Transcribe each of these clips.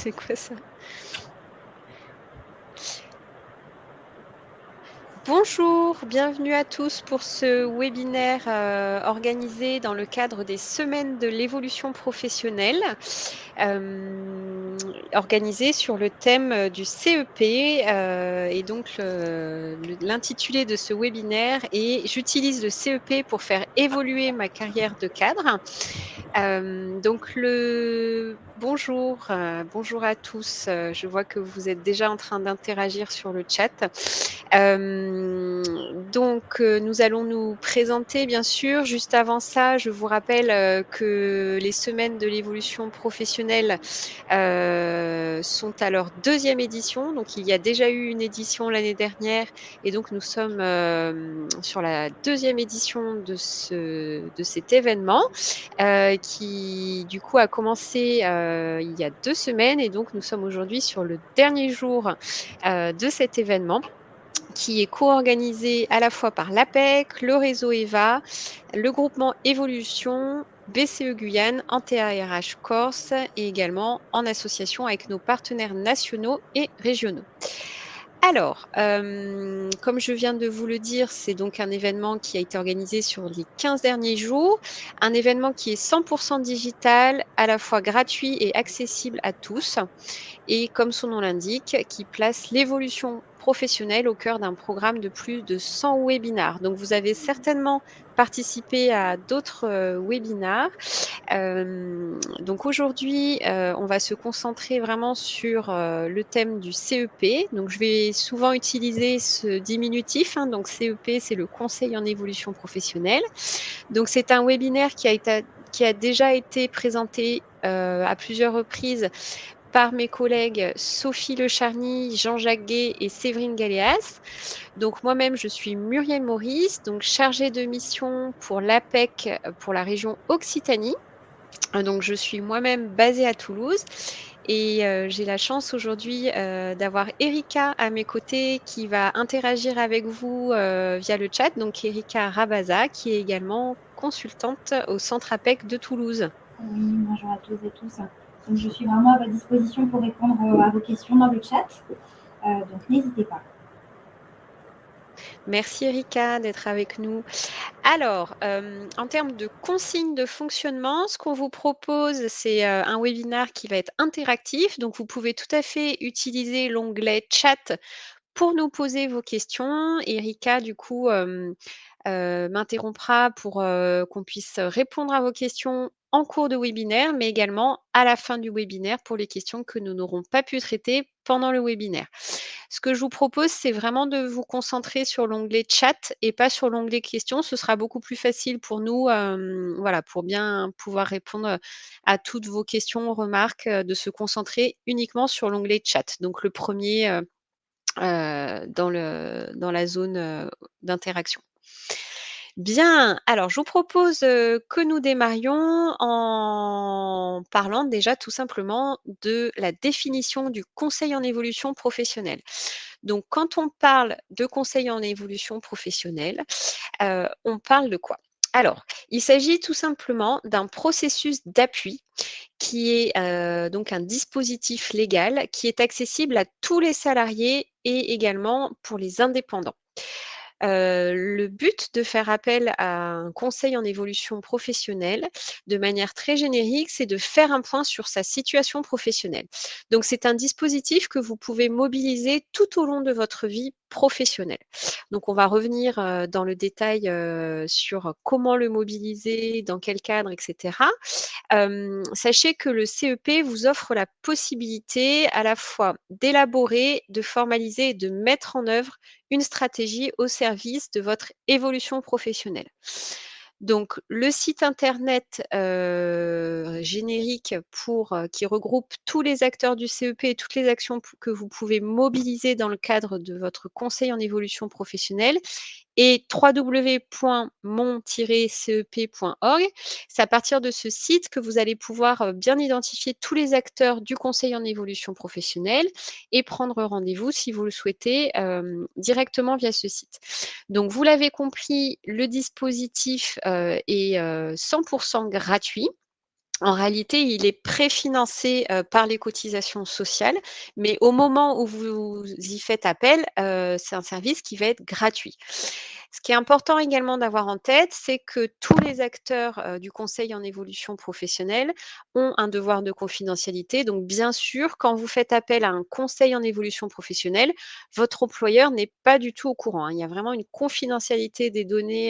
C'est quoi ça? Bonjour, bienvenue à tous pour ce webinaire organisé dans le cadre des semaines de l'évolution professionnelle, organisé sur le thème du CEP. Et donc l'intitulé de ce webinaire est «J'utilise le CEP pour faire évoluer ma carrière de cadre». Bonjour, bonjour à tous. Je vois que vous êtes déjà en train d'interagir sur le chat. Nous allons nous présenter bien sûr. Juste avant ça, je vous rappelle, que les semaines de l'évolution professionnelle, sont à leur 2e édition. Donc il y a déjà eu une édition l'année dernière et donc nous sommes, sur la 2e édition de cet événement, qui du coup a commencé, il y a 2 semaines et donc nous sommes aujourd'hui sur le dernier jour, de cet événement qui est co-organisé à la fois par l'APEC, le réseau EVA, le groupement Évolution, BCE Guyane, Antea RH Corse et également en association avec nos partenaires nationaux et régionaux. Alors, comme je viens de vous le dire, c'est donc un événement qui a été organisé sur les 15 derniers jours, un événement qui est 100 digital, à la fois gratuit et accessible à tous et comme son nom l'indique, qui place l'évolution professionnelle au cœur d'un programme de plus de 100 webinars. Donc vous avez certainement participé à d'autres, webinars. Donc aujourd'hui, on va se concentrer vraiment sur, le thème du CEP. Donc je vais souvent utiliser ce diminutif, hein, donc CEP, c'est le conseil en évolution professionnelle. Donc c'est un webinaire qui a déjà été présenté, à plusieurs reprises par mes collègues Sophie Lecharny, Jean-Jacques Gay et Séverine Galéas. Donc moi-même, je suis Muriel Maurice, donc chargée de mission pour l'APEC, pour la région Occitanie. Donc je suis moi-même basée à Toulouse et j'ai la chance aujourd'hui, d'avoir Erika à mes côtés qui va interagir avec vous, via le chat. Donc Erika Rabaza qui est également consultante au centre APEC de Toulouse. Oui, bonjour à tous et tous. Donc, je suis vraiment à votre disposition pour répondre à vos questions dans le chat. Donc, n'hésitez pas. Merci Erika d'être avec nous. Alors, en termes de consignes de fonctionnement, ce qu'on vous propose, c'est, un webinaire qui va être interactif. Donc vous pouvez tout à fait utiliser l'onglet chat pour nous poser vos questions. Erika, du coup, m'interrompra pour, qu'on puisse répondre à vos questions en cours de webinaire, mais également à la fin du webinaire pour les questions que nous n'aurons pas pu traiter pendant le webinaire. Ce que je vous propose, c'est vraiment de vous concentrer sur l'onglet chat et pas sur l'onglet questions. Ce sera beaucoup plus facile pour nous, voilà, pour bien pouvoir répondre à toutes vos questions, remarques, de se concentrer uniquement sur l'onglet chat. Donc le premier dans la zone, d'interaction. Bien, alors je vous propose, que nous démarrions en parlant déjà tout simplement de la définition du conseil en évolution professionnelle. Donc quand on parle de conseil en évolution professionnelle, on parle de quoi? Alors, il s'agit tout simplement d'un processus d'appui qui est, donc un dispositif légal qui est accessible à tous les salariés et également pour les indépendants. Le but de faire appel à un conseil en évolution professionnelle, de manière très générique, c'est de faire un point sur sa situation professionnelle. Donc c'est un dispositif que vous pouvez mobiliser tout au long de votre vie professionnelle. Donc on va revenir, dans le détail, sur comment le mobiliser, dans quel cadre et cetera. Sachez que le CEP vous offre la possibilité à la fois d'élaborer, de formaliser et de mettre en œuvre une stratégie au service de votre évolution professionnelle. Donc le site internet, générique qui regroupe tous les acteurs du CEP et toutes les actions que vous pouvez mobiliser dans le cadre de votre conseil en évolution professionnelle et www.mon-cep.org. C'est à partir de ce site que vous allez pouvoir, bien identifier tous les acteurs du conseil en évolution professionnelle et prendre rendez-vous si vous le souhaitez, directement via ce site. Donc vous l'avez compris, le dispositif, est, 100 gratuit. En réalité, il est préfinancé, par les cotisations sociales, mais au moment où vous y faites appel, c'est un service qui va être gratuit. Ce qui est important également d'avoir en tête, c'est que tous les acteurs, du conseil en évolution professionnelle ont un devoir de confidentialité. Donc bien sûr, quand vous faites appel à un conseil en évolution professionnelle, votre employeur n'est pas du tout au courant, hein. Il y a vraiment une confidentialité des données,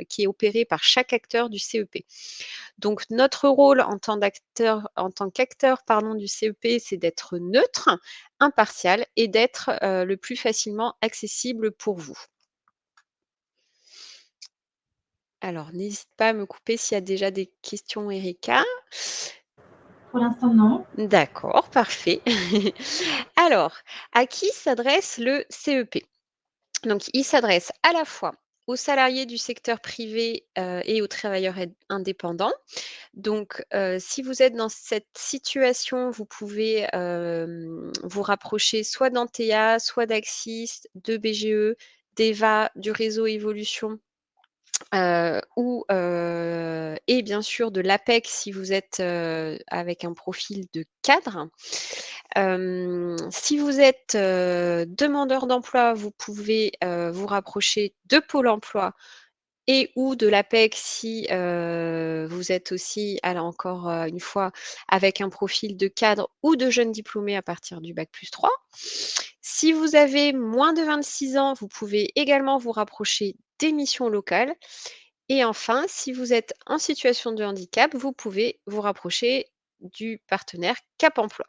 qui est opérée par chaque acteur du CEP. Donc notre rôle en tant qu'acteur, pardon, du CEP, c'est d'être neutre, impartial et d'être, le plus facilement accessible pour vous. Alors n'hésite pas à me couper s'il y a déjà des questions, Erika. Pour l'instant, non. D'accord, parfait. Alors, à qui s'adresse le CEP? Donc il s'adresse à la fois aux salariés du secteur privé, et aux travailleurs indépendants. Donc, si vous êtes dans cette situation, vous pouvez, vous rapprocher soit d'Antea, soit d'Axis, de BGE, d'EVA, du réseau Évolution, et bien sûr de l'APEC si vous êtes, avec un profil de cadre. Si vous êtes, demandeur d'emploi, vous pouvez, vous rapprocher de Pôle emploi et ou de l'APEC si, vous êtes aussi, alors encore, une fois, avec un profil de cadre ou de jeune diplômé à partir du bac+3. Si vous avez moins de 26 ans, vous pouvez également vous rapprocher des missions locales et enfin, si vous êtes en situation de handicap, vous pouvez vous rapprocher du partenaire Cap Emploi.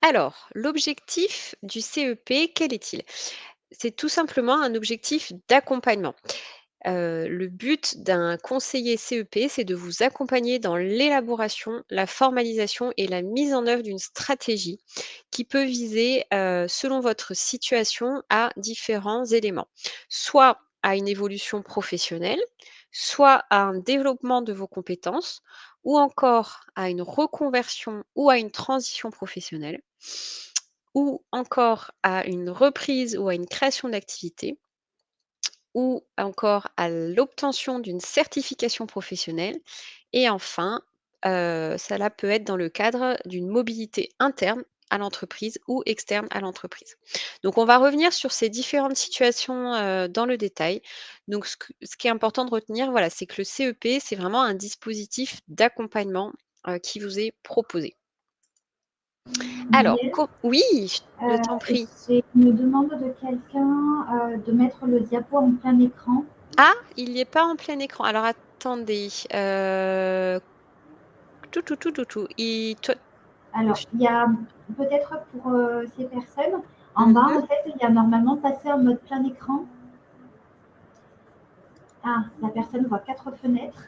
Alors, l'objectif du CEP, quel est-il? C'est tout simplement un objectif d'accompagnement. Le but d'un conseiller CEP, c'est de vous accompagner dans l'élaboration, la formalisation et la mise en œuvre d'une stratégie qui peut viser, selon votre situation, à différents éléments. Soit à une évolution professionnelle, soit à un développement de vos compétences, ou encore à une reconversion ou à une transition professionnelle, ou encore à une reprise ou à une création d'activité ou encore à l'obtention d'une certification professionnelle et enfin, cela peut être dans le cadre d'une mobilité interne à l'entreprise ou externe à l'entreprise. Donc on va revenir sur ces différentes situations, dans le détail. Donc ce qui est important de retenir, voilà, c'est que le CEP, c'est vraiment un dispositif d'accompagnement, qui vous est proposé. Alors Muriel, oui, je t'en prie. j'ai une demande de quelqu'un de mettre le diapo en plein écran. Ah, il n'y est pas en plein écran. Alors attendez, tout. Toi Alors, il y a peut-être pour ces personnes, en bas, mmh. en fait, il y a normalement passé en mode plein écran. Ah, la personne voit 4 fenêtres.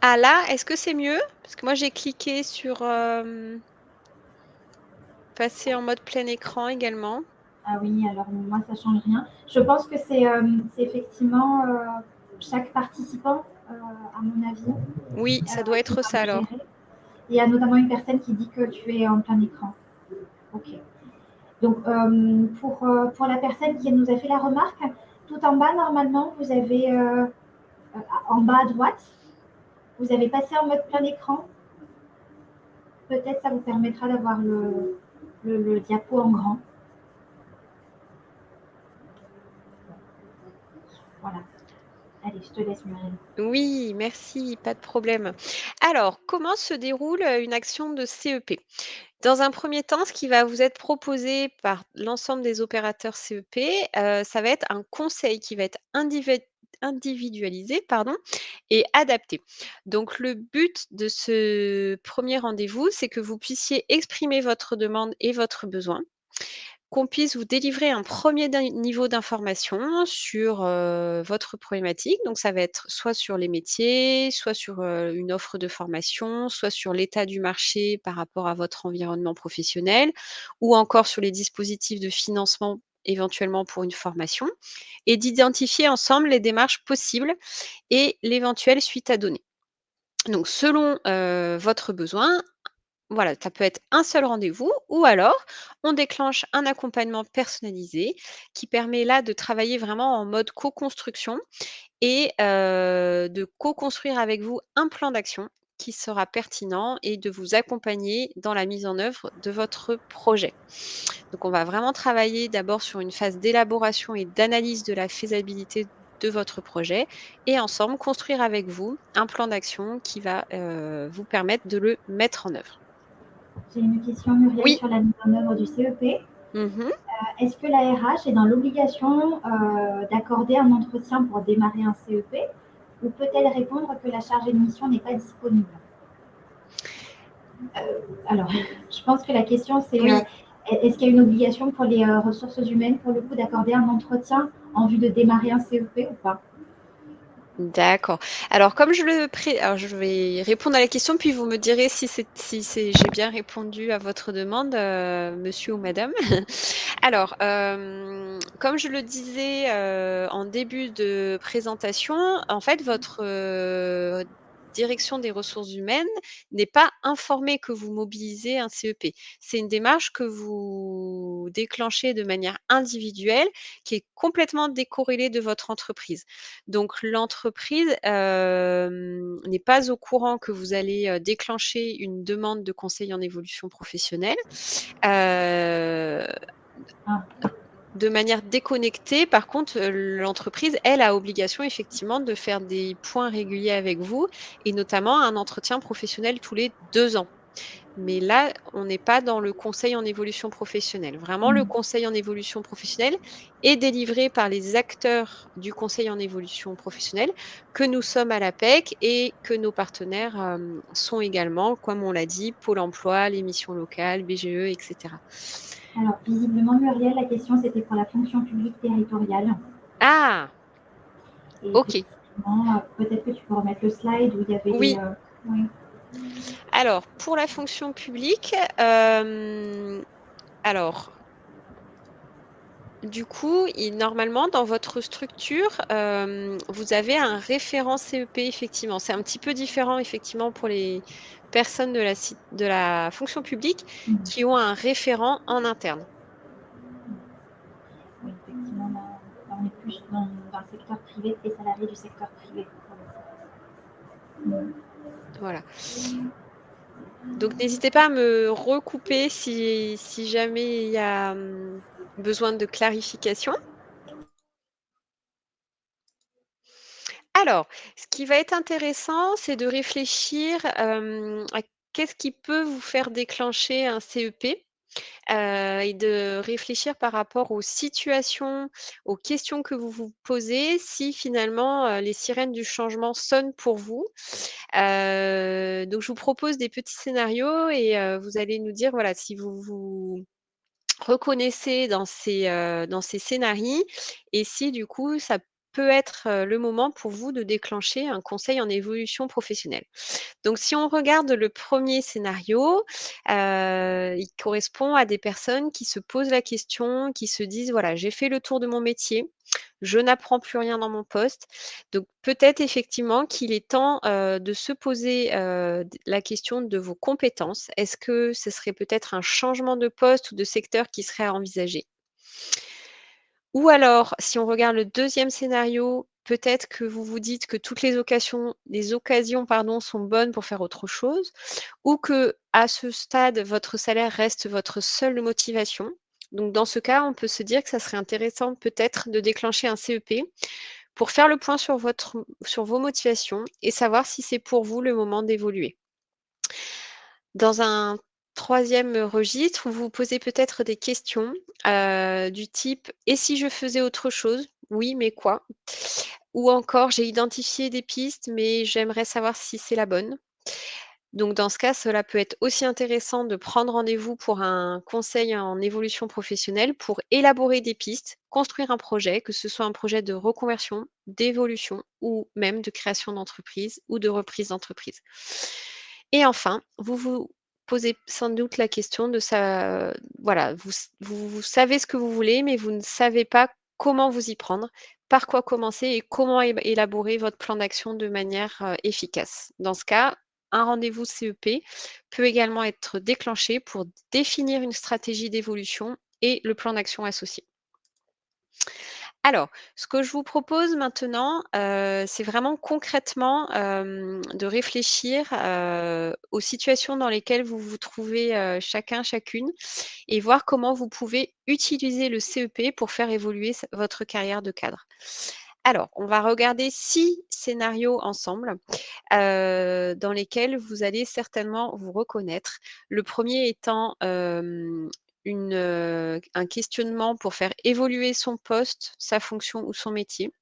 Ah là, est-ce que c'est mieux? Parce que moi j'ai cliqué sur, passer en mode plein écran également. Ah oui, alors moi, ça change rien. Je pense que c'est effectivement chaque participant, à mon avis, Oui, ça doit qui être va ça le alors. gérer. Il y a notamment une personne qui dit que tu es en plein écran. Ok. Donc, pour la personne qui nous a fait la remarque, tout en bas, normalement, vous avez, en bas à droite, vous avez passé en mode plein écran. Peut-être ça vous permettra d'avoir le diapo en grand. Voilà. Allez, je te laisse, Muriel. Oui, merci, pas de problème. Alors, comment se déroule, une action de CEP? Dans un premier temps, ce qui va vous être proposé par l'ensemble des opérateurs CEP, ça va être un conseil qui va être individualisé, pardon, et adapté. Donc le but de ce premier rendez-vous, c'est que vous puissiez exprimer votre demande et votre besoin, qu'on puisse vous délivrer un premier niveau d'information sur, votre problématique. Donc ça va être soit sur les métiers, soit sur, une offre de formation, soit sur l'état du marché par rapport à votre environnement professionnel ou encore sur les dispositifs de financement éventuellement pour une formation et d'identifier ensemble les démarches possibles et l'éventuelle suite à donner. Donc selon, votre besoin, voilà, ça peut être un seul rendez-vous ou alors on déclenche un accompagnement personnalisé qui permet là de travailler vraiment en mode co-construction et de co-construire avec vous un plan d'action qui sera pertinent et de vous accompagner dans la mise en œuvre de votre projet. Donc on va vraiment travailler d'abord sur une phase d'élaboration et d'analyse de la faisabilité de votre projet et ensemble construire avec vous un plan d'action qui va, vous permettre de le mettre en œuvre. J'ai une question, Muriel, Oui. sur la mise en œuvre du CEP. Mmh. Est-ce que la RH est dans l'obligation d'accorder un entretien pour démarrer un CEP ou peut-elle répondre que la chargée de mission n'est pas disponible? Alors, je pense que la question, c'est Oui. est-ce qu'il y a une obligation pour les ressources humaines, pour le coup, d'accorder un entretien en vue de démarrer un CEP ou pas? D'accord. Alors comme alors je vais répondre à la question, puis vous me direz si j'ai bien répondu à votre demande, monsieur ou madame. Alors, comme je le disais, en début de présentation, en fait, votre, direction des ressources humaines n'est pas informée que vous mobilisez un CEP. C'est une démarche que vous déclenchez de manière individuelle, qui est complètement décorrélée de votre entreprise. Donc l'entreprise, n'est pas au courant que vous allez, déclencher une demande de conseil en évolution professionnelle. Heu, Ah, de manière déconnectée, par contre, l'entreprise, elle, a obligation effectivement de faire des points réguliers avec vous et notamment un entretien professionnel tous les 2 ans. Mais là, on n'est pas dans le conseil en évolution professionnelle. Vraiment, le hmm. conseil en évolution professionnelle est délivré par les acteurs du conseil en évolution professionnelle que nous sommes à l'APEC et que nos partenaires, sont également, comme on l'a dit, Pôle emploi, les missions locales, BGE et cetera. Alors, visiblement, Muriel, la question, c'était pour la fonction publique territoriale. Ah! Et OK. effectivement, peut-être que tu peux remettre le slide où il y avait les. Oui. Oui. Alors, pour la fonction publique, alors, du coup, normalement, dans votre structure, vous avez un référent CEP, effectivement. C'est un petit peu différent, effectivement, pour les personnes de la fonction publique Hmm. qui ont un référent en interne. Oui, effectivement, là, on est plus dans le secteur privé, les salariés du secteur privé. Hmm. Voilà. Donc n'hésitez pas à me recouper si jamais il y a, besoin de clarification. Alors, ce qui va être intéressant, c'est de réfléchir, à qu'est-ce qui peut vous faire déclencher un CEP? Et de réfléchir par rapport aux situations, aux questions que vous vous posez, si finalement, les sirènes du changement sonnent pour vous. Donc je vous propose des petits scénarios et vous allez nous dire, voilà, si vous vous reconnaissez dans ces scénarii et si du coup ça peut être, le moment pour vous de déclencher un conseil en évolution professionnelle. Donc si on regarde le premier scénario, il correspond à des personnes qui se posent la question, qui se disent: «Voilà, j'ai fait le tour de mon métier, je n'apprends plus rien dans mon poste». Donc peut-être effectivement qu'il est temps, de se poser, d la question de vos compétences. Est-ce que ce serait peut-être un changement de poste ou de secteur qui serait à envisager? Ou alors, si on regarde le deuxième scénario, peut-être que vous vous dites que toutes les occasions, pardon, sont bonnes pour faire autre chose ou que à ce stade, votre salaire reste votre seule motivation. Donc dans ce cas, on peut se dire que ça serait intéressant peut-être de déclencher un CEP pour faire le point sur vos motivations et savoir si c'est pour vous le moment d'évoluer. Dans un troisième registre, vous vous posez peut-être des questions, du type: «Et si je faisais autre chose? Oui, mais quoi?» Ou encore: «J'ai identifié des pistes, mais j'aimerais savoir si c'est la bonne». Donc dans ce cas, cela peut être aussi intéressant de prendre rendez-vous pour un conseil en évolution professionnelle pour élaborer des pistes, construire un projet, que ce soit un projet de reconversion, d'évolution ou même de création d'entreprise ou de reprise d'entreprise. Et enfin, vous vous posez sans doute la question de ça, voilà, vous savez ce que vous voulez, mais vous ne savez pas comment vous y prendre, par quoi commencer et comment élaborer votre plan d'action de manière, efficace. Dans ce cas, un rendez-vous CEP peut également être déclenché pour définir une stratégie d'évolution et le plan d'action associé. Alors, ce que je vous propose maintenant, c'est vraiment concrètement, de réfléchir, aux situations dans lesquelles vous vous trouvez, chacun, chacune et voir comment vous pouvez utiliser le CEP pour faire évoluer votre carrière de cadre. Alors, on va regarder 6 scénarios ensemble, dans lesquels vous allez certainement vous reconnaître. Le premier étant, un questionnement pour faire évoluer son poste, sa fonction ou son métier.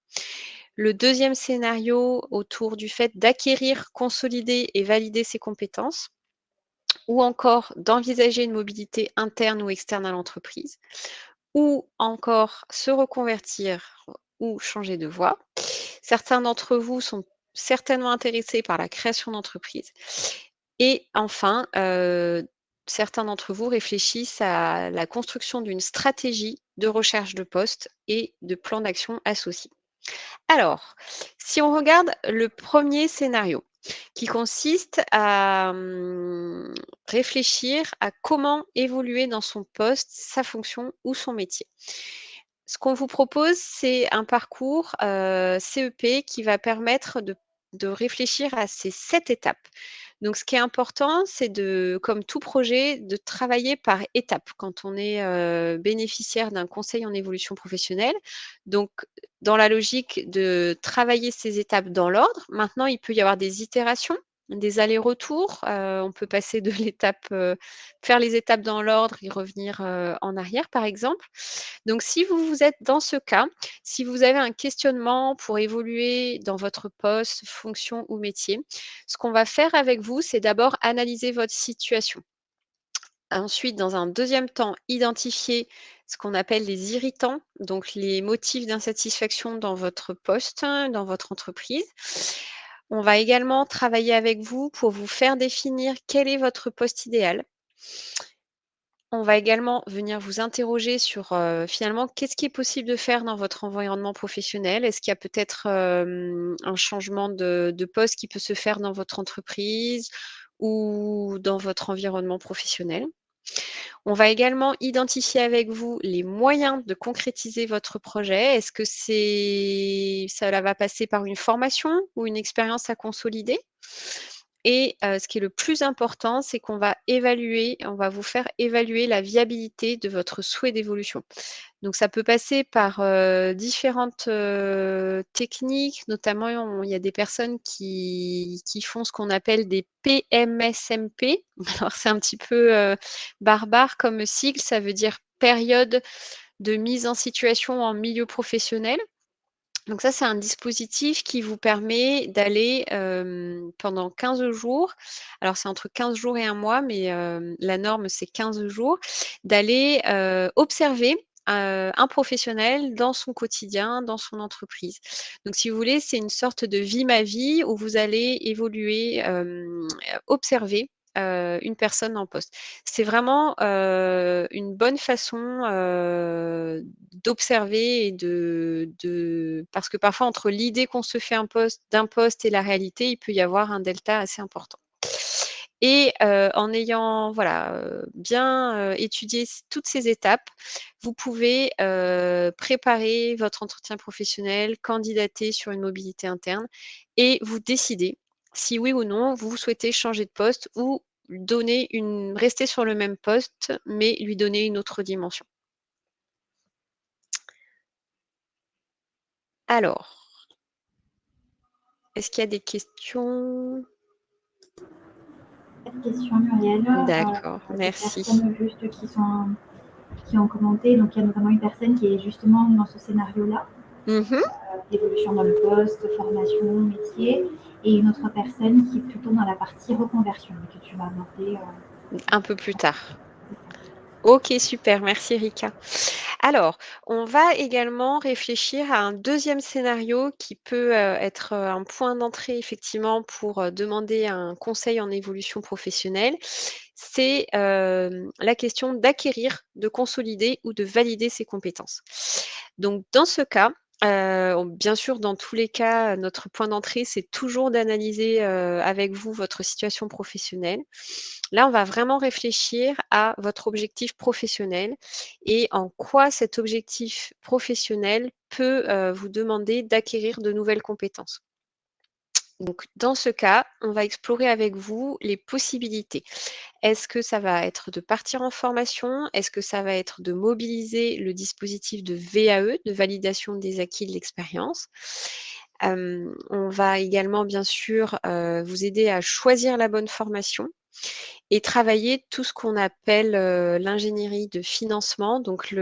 Le deuxième scénario autour du fait d'acquérir, consolider et valider ses compétences ou encore d'envisager une mobilité interne ou externe à l'entreprise ou encore se reconvertir ou changer de voie. Certains d'entre vous sont certainement intéressés par la création d'entreprise et enfin, certains d'entre vous réfléchissent à la construction d'une stratégie de recherche de poste et de plan d'action associé. Alors, si on regarde le premier scénario qui consiste à, réfléchir à comment évoluer dans son poste, sa fonction ou son métier. Ce qu'on vous propose, c'est un parcours, CEP qui va permettre de réfléchir à ces 7 étapes. Donc ce qui est important, c'est de comme tout projet, de travailler par étapes quand on est, bénéficiaire d'un conseil en évolution professionnelle. Donc dans la logique de travailler ces étapes dans l'ordre. Maintenant, il peut y avoir des itérations, des allers-retours. On peut passer de l'étape, faire les étapes dans l'ordre et revenir, en arrière, par exemple. Donc si vous êtes dans ce cas, si vous avez un questionnement pour évoluer dans votre poste, fonction ou métier, ce qu'on va faire avec vous, c'est d'abord analyser votre situation. Ensuite, dans un deuxième temps, identifier ce qu'on appelle les irritants, donc les motifs d'insatisfaction dans votre poste, dans votre entreprise. On va également travailler avec vous pour vous faire définir quel est votre poste idéal. On va également venir vous interroger sur, finalement, qu'est-ce qui est possible de faire dans votre environnement professionnel? Est-ce qu'il y a peut-être, un changement de poste qui peut se faire dans votre entreprise ou dans votre environnement professionnel? On va également identifier avec vous les moyens de concrétiser votre projet. Est-ce que cela va passer par une formation ou une expérience à consolider? Et ce qui est le plus important, c'est on va vous faire évaluer la viabilité de votre souhait d'évolution. Donc ça peut passer par, différentes, techniques, notamment il y a des personnes qui font ce qu'on appelle des PMSMP. Alors c'est un petit peu, barbare comme sigle, ça veut dire période de mise en situation en milieu professionnel. Donc ça, c'est un dispositif qui vous permet d'aller, pendant 15 jours, alors c'est entre 15 jours et 1 mois, mais la norme, c'est 15 jours, d'aller, observer, un professionnel dans son quotidien, dans son entreprise. Donc si vous voulez, c'est une sorte de vie ma vie où vous allez évoluer, observer, une personne en poste. C'est vraiment, une bonne façon, d'observer et parce que parfois entre l'idée qu'on se fait d'un poste et la réalité, il peut y avoir un delta assez important. Et en ayant voilà, bien, étudié toutes ces étapes, vous pouvez, préparer votre entretien professionnel, candidater sur une mobilité interne et vous décider si oui ou non vous souhaitez changer de poste ou rester sur le même poste, mais lui donner une autre dimension. Alors, est-ce qu'il y a des questions? Pas de questions, Muriel. D'accord, Des merci. personnes juste qui ont commenté. Donc, il y a notamment une personne qui est justement dans ce scénario-là, Mmh. évolution dans le poste, formation, métier, et une autre personne qui est plutôt dans la partie reconversion que tu vas aborder. Un peu plus tard. OK, super, merci Rika. Alors, on va également réfléchir à un deuxième scénario qui peut, être, un point d'entrée effectivement pour, demander un conseil en évolution professionnelle. C'est, la question d'acquérir, de consolider ou de valider ses compétences. Donc dans ce cas, Bien sûr, dans tous les cas, notre point d'entrée, c'est toujours d'analyser, avec vous votre situation professionnelle. Là, on va vraiment réfléchir à votre objectif professionnel et en quoi cet objectif professionnel peut, vous demander d'acquérir de nouvelles compétences. Donc dans ce cas, on va explorer avec vous les possibilités. Est-ce que ça va être de partir en formation? Est-ce que ça va être de mobiliser le dispositif de VAE, de validation des acquis de l'expérience? On va également bien sûr, vous aider à choisir la bonne formation et travailler tout ce qu'on appelle, l'ingénierie de financement. Donc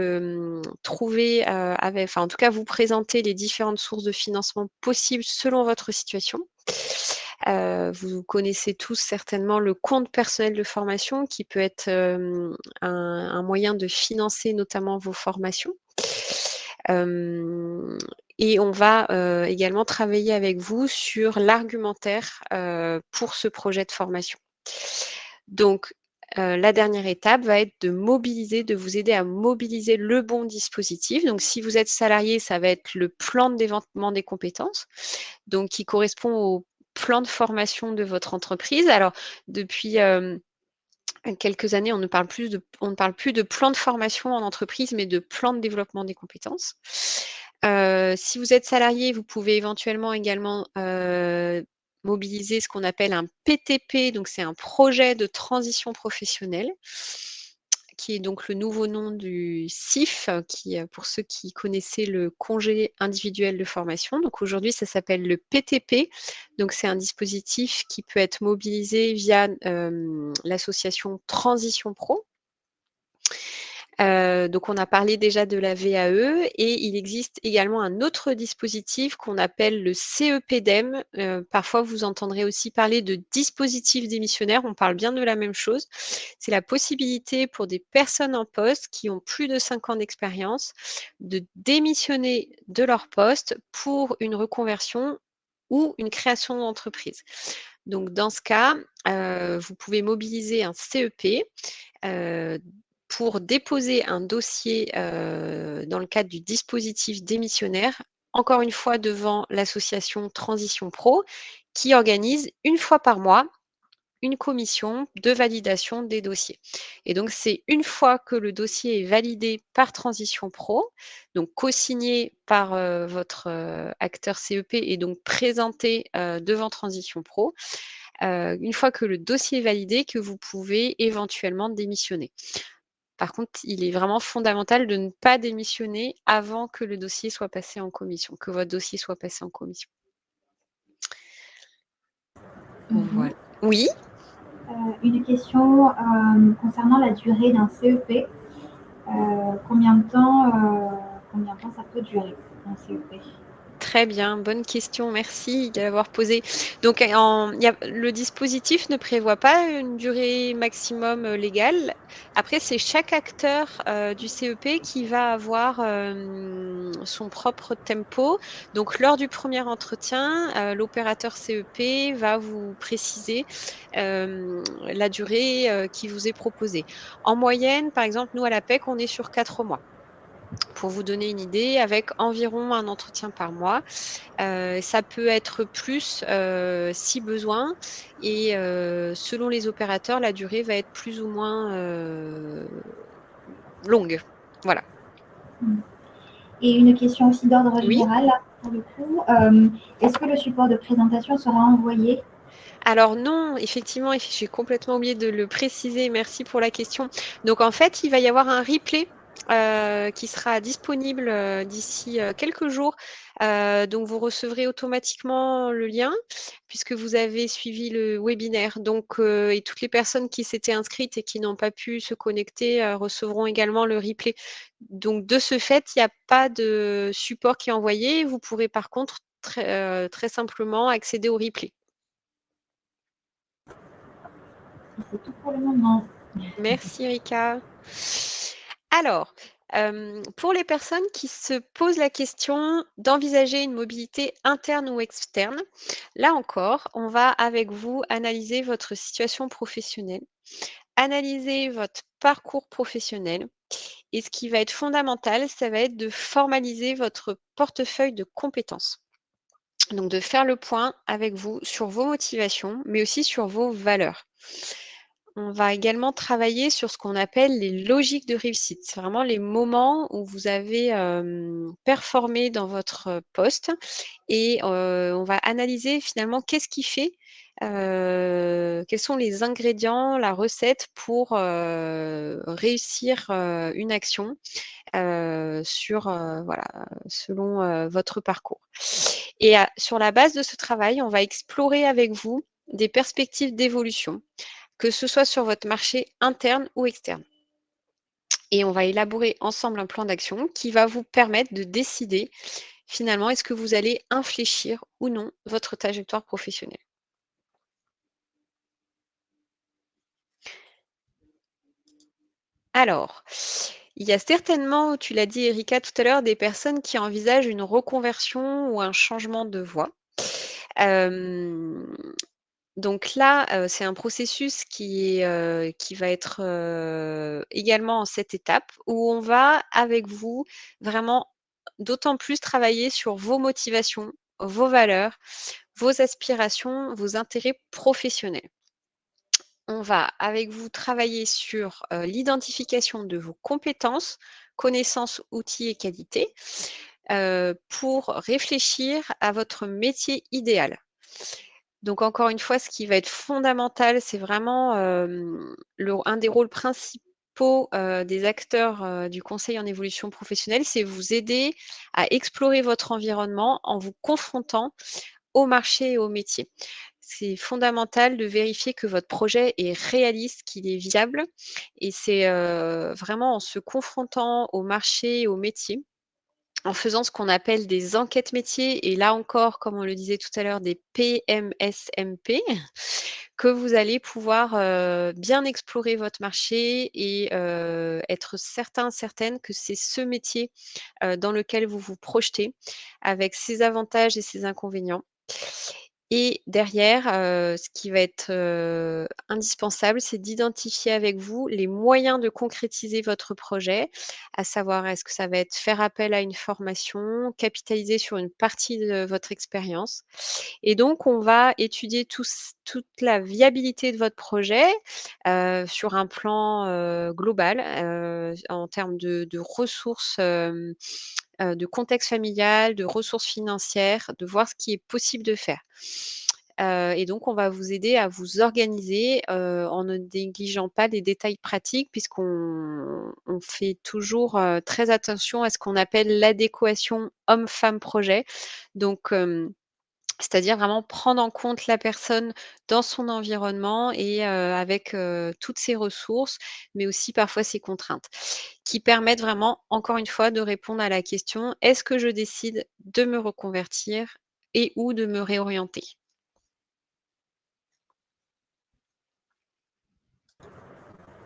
trouver, en tout cas vous présenter les différentes sources de financement possibles selon votre situation. Vous connaissez tous certainement le compte personnel de formation qui peut être, un moyen de financer notamment vos formations. Hem Et on va, également travailler avec vous sur l'argumentaire, pour ce projet de formation. Donc, la dernière étape va être de vous aider à mobiliser le bon dispositif. Donc si vous êtes salarié, ça va être le plan de développement des compétences, donc qui correspond au plan de formation de votre entreprise. Alors depuis, quelques années, on ne parle plus de plan de formation en entreprise, mais de plan de développement des compétences. Si vous êtes salarié, vous pouvez éventuellement également, mobiliser ce qu'on appelle un PTP, donc c'est un projet de transition professionnelle, qui est donc le nouveau nom du CIF, qui, pour ceux qui connaissaient le congé individuel de formation. Donc aujourd'hui, ça s'appelle le PTP. Donc c'est un dispositif qui peut être mobilisé via, l'association Transition Pro. Donc on a parlé déjà de la VAE et il existe également un autre dispositif qu'on appelle le CEPDEM. Parfois vous entendrez aussi parler de dispositif démissionnaire, on parle bien de la même chose. C'est la possibilité pour des personnes en poste qui ont plus de 5 ans d'expérience de démissionner de leur poste pour une reconversion ou une création d'entreprise. Donc dans ce cas, vous pouvez mobiliser un CEP, heu, pour déposer un dossier, dans le cadre du dispositif démissionnaire, encore une fois devant l'association Transition Pro, qui organise une fois par mois une commission de validation des dossiers. Et donc c'est une fois que le dossier est validé par Transition Pro, donc co-signé par, votre, acteur CEP et donc présenté, devant Transition Pro, une fois que le dossier est validé, que vous pouvez éventuellement démissionner. Par contre, il est vraiment fondamental de ne pas démissionner avant que le dossier soit passé en commission, que votre dossier soit passé en commission. Mhm. Voilà. Oui? Une question concernant la durée d'un CEP. Combien de temps ça peut durer, un CEP? Très bien, bonne question, merci de l'avoir posée. Donc le dispositif ne prévoit pas une durée maximum, légale. Après, c'est chaque acteur, du CEP qui va avoir, son propre tempo. Donc lors du premier entretien, l'opérateur CEP va vous préciser, la durée, qui vous est proposée. En moyenne, par exemple, nous à l'APEC, on est sur 4 mois. Pour vous donner une idée, avec environ un entretien par mois. Ça peut être plus, si besoin et selon les opérateurs, la durée va être plus ou moins, longue. Voilà. Et une question aussi d'ordre Oui? général, là, pour le coup. Est-ce que le support de présentation sera envoyé? Alors non, effectivement, j'ai complètement oublié de le préciser, merci pour la question. Donc en fait, il va y avoir un replay, qui sera disponible, d'ici, quelques jours. Donc vous recevrez automatiquement le lien puisque vous avez suivi le webinaire. Donc et toutes les personnes qui s'étaient inscrites et qui n'ont pas pu se connecter, recevront également le replay. Donc de ce fait, il n'y a pas de support qui est envoyé. Vous pourrez par contre très simplement accéder au replay. C'est tout pour le moment. Merci Erika. Alors, pour les personnes qui se posent la question d'envisager une mobilité interne ou externe, là encore, on va avec vous analyser votre situation professionnelle, analyser votre parcours professionnel Et ce qui va être fondamental, ça va être de formaliser votre portefeuille de compétences. Donc de faire le point avec vous sur vos motivations, mais aussi sur vos valeurs. On va également travailler sur ce qu'on appelle les logiques de réussite. C'est vraiment les moments où vous avez, performé dans votre poste et on va analyser finalement qu'est-ce qui fait, quels sont les ingrédients, la recette pour, réussir, une action, voilà, selon, votre parcours. Et sur la base de ce travail, on va explorer avec vous des perspectives d'évolution, que ce soit sur votre marché interne ou externe. Et on va élaborer ensemble un plan d'action qui va vous permettre de décider finalement est-ce que vous allez infléchir ou non votre trajectoire professionnelle. Alors, il y a certainement, tu l'as dit Erika tout à l'heure, des personnes qui envisagent une reconversion ou un changement de voie. Hem, donc là, c'est un processus qui va être, également en cette étape où on va, avec vous, vraiment d'autant plus travailler sur vos motivations, vos valeurs, vos aspirations, vos intérêts professionnels. On va, avec vous, travailler sur, l'identification de vos compétences, connaissances, outils et qualités, pour réfléchir à votre métier idéal. Donc encore une fois, ce qui va être fondamental, c'est vraiment, un des rôles principaux, des acteurs, du conseil en évolution professionnelle, c'est vous aider à explorer votre environnement en vous confrontant au marché et au métier. C'est fondamental de vérifier que votre projet est réaliste, qu'il est viable et c'est, vraiment en se confrontant au marché et au métier, en faisant ce qu'on appelle des enquêtes métiers et là encore, comme on le disait tout à l'heure, des PMSMP, que vous allez pouvoir, bien explorer votre marché et être certain, certaine que c'est ce métier, dans lequel vous vous projetez, avec ses avantages et ses inconvénients. Et derrière, ce qui va être, indispensable, c'est d'identifier avec vous les moyens de concrétiser votre projet, à savoir est-ce que ça va être faire appel à une formation, capitaliser sur une partie de votre expérience et donc on va étudier toute la viabilité de votre projet, sur un plan, global, en termes de ressources, de contexte familial, de ressources financières, de voir ce qui est possible de faire. Et donc on va vous aider à vous organiser, en ne négligeant pas les détails pratiques puisqu'on fait toujours, très attention à ce qu'on appelle l'adéquation homme-femme projet. Donc, c'est-à-dire vraiment prendre en compte la personne dans son environnement et avec, toutes ses ressources, mais aussi parfois ses contraintes, qui permettent vraiment, encore une fois, de répondre à la question: «Est-ce que je décide de me reconvertir et ou de me réorienter?»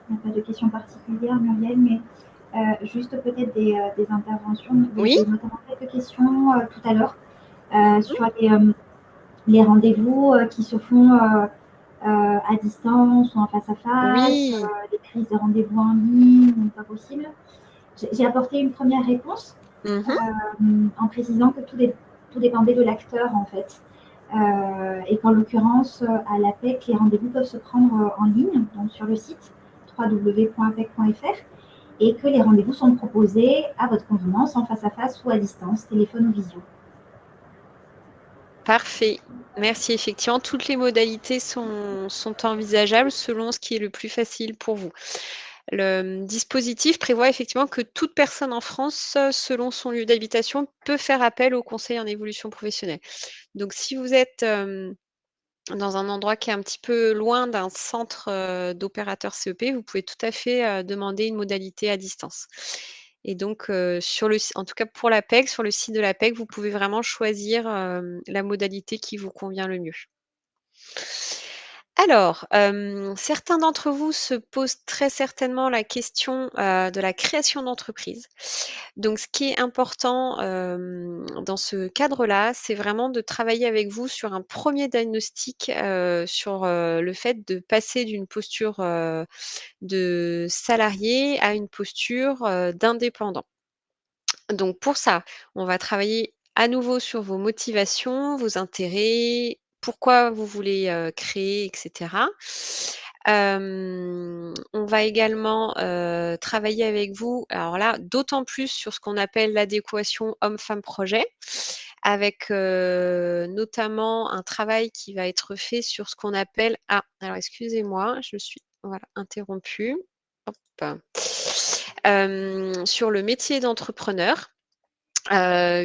Il n'y a pas de questions particulières, Muriel, mais juste peut-être des interventions. Oui? J'ai notamment quelques questions tout à l'heure Mmh. sur les rendez-vous qui se font à distance ou en face à face, Oui. les prises de rendez-vous en ligne ou pas possible. J'ai apporté une première réponse Mmh. en précisant que tout dépendait de l'acteur en fait. Et qu'en l'occurrence, à l'APEC, les rendez-vous peuvent se prendre en ligne, donc sur le site www.apec.fr, et que les rendez-vous sont proposés à votre convenance en face à face ou à distance, téléphone ou visio. Parfait. Merci. Effectivement, toutes les modalités sont envisageables selon ce qui est le plus facile pour vous. Le, dispositif prévoit effectivement que toute personne en France, selon son lieu d'habitation, peut faire appel au conseil en évolution professionnelle. Donc si vous êtes, dans un endroit qui est un petit peu loin d'un centre, d'opérateurs CEP, vous pouvez tout à fait, demander une modalité à distance. Et donc, sur le si en tout cas pour l'APEC, sur le site de l'APEC, vous pouvez vraiment choisir, la modalité qui vous convient le mieux. Alors, certains d'entre vous se posent très certainement la question, de la création d'entreprise. Donc ce qui est important, dans ce cadre-là, c'est vraiment de travailler avec vous sur un premier diagnostic, sur, le fait de passer d'une posture, de salarié à une posture, d'indépendant. Donc pour ça, on va travailler à nouveau sur vos motivations, vos intérêts, pourquoi vous voulez, créer et cetera. On va également, travailler avec vous, alors là, d'autant plus sur ce qu'on appelle l'adéquation homme-femme projet, avec, notamment un travail qui va être fait sur ce qu'on appelle alors excusez-moi, je me suis voilà, interrompue. Hop. Sur le métier d'entrepreneur.